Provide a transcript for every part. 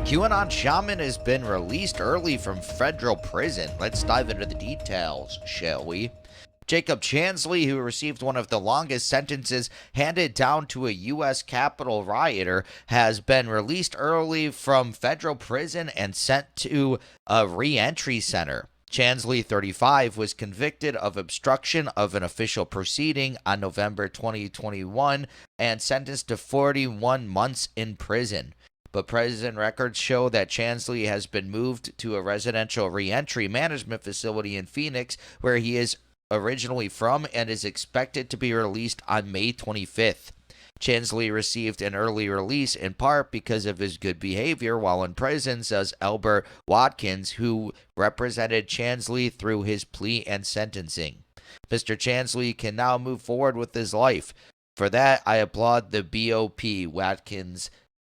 QAnon Shaman has been released early from federal prison. Let's dive into the details, shall we? Jacob Chansley, who received one of the longest sentences handed down to a U.S. Capitol rioter, has been released early from federal prison and sent to a reentry center. Chansley, 35, was convicted of obstruction of an official proceeding on November 2021 and sentenced to 41 months in prison. But prison records show that Chansley has been moved to a residential reentry management facility in Phoenix, where he is originally from, and is expected to be released on May 25th. Chansley received an early release in part because of his good behavior while in prison, says Albert Watkins, who represented Chansley through his plea and sentencing. Mr. Chansley can now move forward with his life. For that, I applaud the BOP, Watkins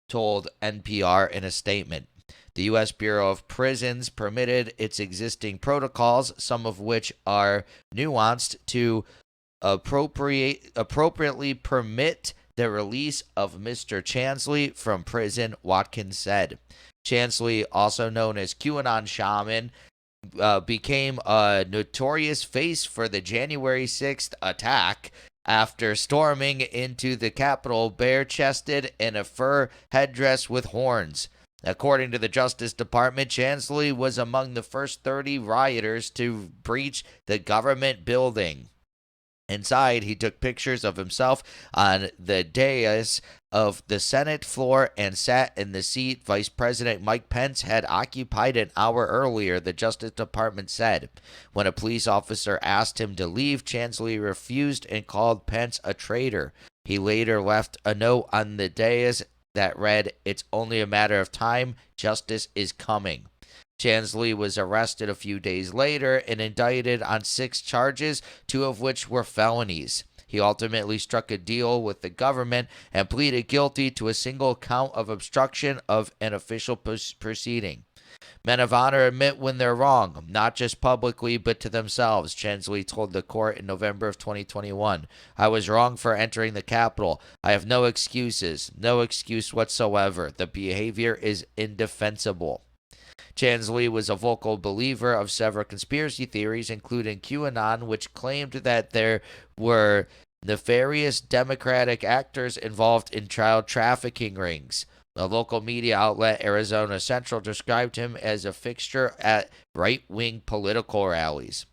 told NPR in a statement. The U.S. Bureau of Prisons permitted its existing protocols, some of which are nuanced, to appropriately permit the release of Mr. Chansley from prison, Watkins said. Chansley, also known as QAnon Shaman, became a notorious face for the January 6th attack after storming into the Capitol bare-chested in a fur headdress with horns. According to the Justice Department, Chansley was among the first 30 rioters to breach the government building. Inside, he took pictures of himself on the dais of the Senate floor and sat in the seat Vice President Mike Pence had occupied an hour earlier, the Justice Department said. When a police officer asked him to leave, Chansley refused and called Pence a traitor. He later left a note on the dais that read, "It's only a matter of time. Justice is coming." Chansley was arrested a few days later and indicted on 6 charges, 2 of which were felonies. He ultimately struck a deal with the government and pleaded guilty to a single count of obstruction of an official proceeding. Men of honor admit when they're wrong, not just publicly, but to themselves, Chansley told the court in November of 2021. I was wrong for entering the Capitol. I have no excuses, no excuse whatsoever. The behavior is indefensible. Chansley was a vocal believer of several conspiracy theories, including QAnon, which claimed that there were nefarious Democratic actors involved in child trafficking rings. A local media outlet, Arizona Central, described him as a fixture at right-wing political rallies.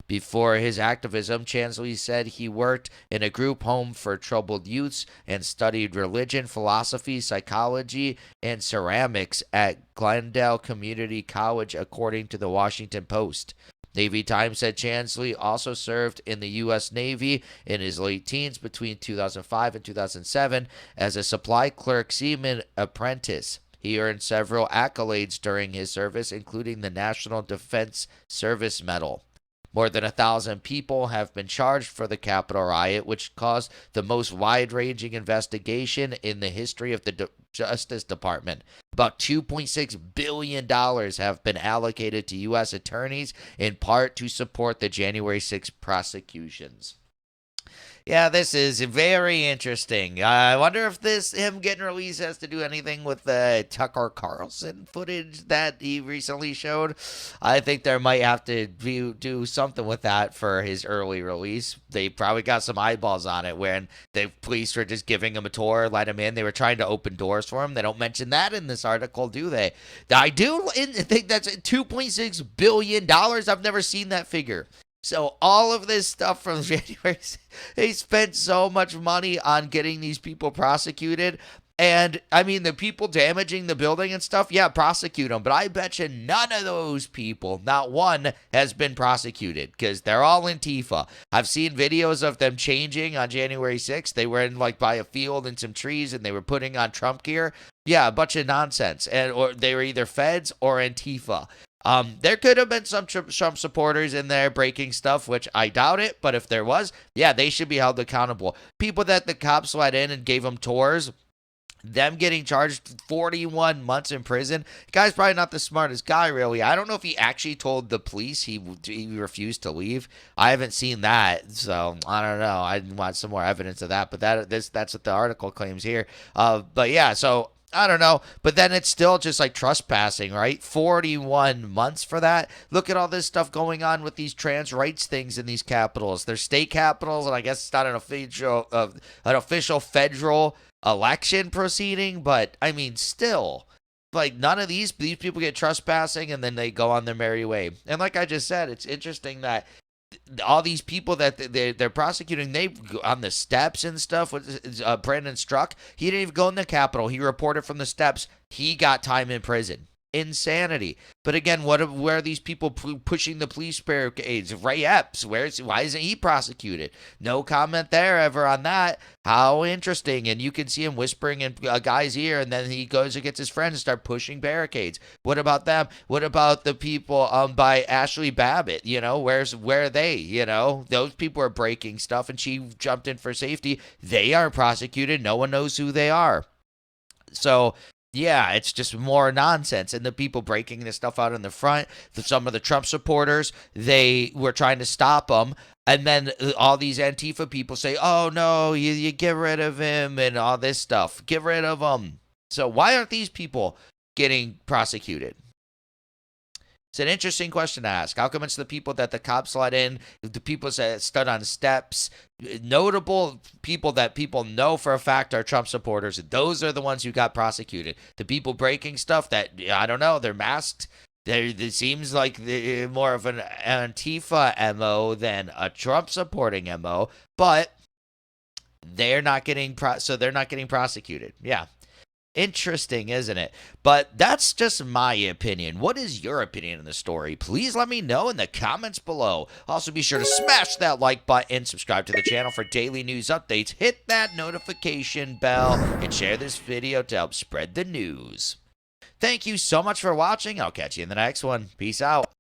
Before his activism, Chansley said he worked in a group home for troubled youths and studied religion, philosophy, psychology, and ceramics at Glendale Community College, according to the Washington Post. Navy Times said Chansley also served in the U.S. Navy in his late teens between 2005 and 2007 as a supply clerk seaman apprentice. He earned several accolades during his service, including the National Defense Service Medal. More than 1,000 people have been charged for the Capitol riot, which caused the most wide-ranging investigation in the history of the Justice Department. About $2.6 billion have been allocated to U.S. attorneys, in part to support the January 6th prosecutions. Yeah, this is very interesting. I wonder if him getting released has to do anything with the Tucker Carlson footage that he recently showed. I think there might have to do something with that for his early release. They probably got some eyeballs on it when the police were just giving him a tour, let him in. They were trying to open doors for him. They don't mention that in this article, do they? I do think that's $2.6 billion. I've never seen that figure. So all of this stuff from January, they spent so much money on getting these people prosecuted. And, I mean, the people damaging the building and stuff, yeah, prosecute them. But I bet you none of those people, not one, has been prosecuted because they're all Antifa. I've seen videos of them changing on January 6th. They were in, by a field and some trees, and they were putting on Trump gear. Yeah, a bunch of nonsense. Or they were either feds or Antifa. There could have been some Trump supporters in there breaking stuff, which I doubt it. But if there was, yeah, they should be held accountable. People that the cops let in and gave them tours, them getting charged 41 months in prison. The guy's probably not the smartest guy, really. I don't know if he actually told the police he refused to leave. I haven't seen that, so I don't know. I want some more evidence of that. But that's what the article claims here. But yeah, so I don't know, but then it's still just like trespassing, right? 41 months for that. Look at all this stuff going on with these trans rights things in these capitals. They're state capitals, and I guess it's not an official federal election proceeding, but I mean, still, like none of these people get trespassing, and then they go on their merry way. And like I just said, it's interesting that all these people that they're prosecuting, they on the steps and stuff with Brandon Struck, he didn't even go in the Capitol. He reported from the steps. He got time in prison. Insanity. But again, where are these people pushing the police barricades? Ray Epps, why isn't he prosecuted? No comment there ever on that. How interesting. And you can see him whispering in a guy's ear, and then he goes and gets his friends and start pushing barricades. What about them? What about the people by Ashley Babbitt? Where are they? Those people are breaking stuff, and she jumped in for safety. They aren't prosecuted. No one knows who they are. So yeah, it's just more nonsense. And the people breaking this stuff out in the front, some of the Trump supporters, they were trying to stop them. And then all these Antifa people say, oh, no, you get rid of him and all this stuff. Get rid of him. So why aren't these people getting prosecuted? It's an interesting question to ask. How come it's the people that the cops let in, the people that stood on steps, notable people that people know for a fact are Trump supporters? Those are the ones who got prosecuted. The people breaking stuff that, I don't know, they're masked. It seems like they're more of an Antifa MO than a Trump supporting MO, but they're not getting prosecuted. Yeah. Interesting, isn't it? But that's just my opinion. What is your opinion on the story? Please let me know in the comments below. Also, be sure to smash that like button, subscribe to the channel for daily news updates, hit that notification bell, and share this video to help spread the news. Thank you so much for watching. I'll catch you in the next one. Peace out.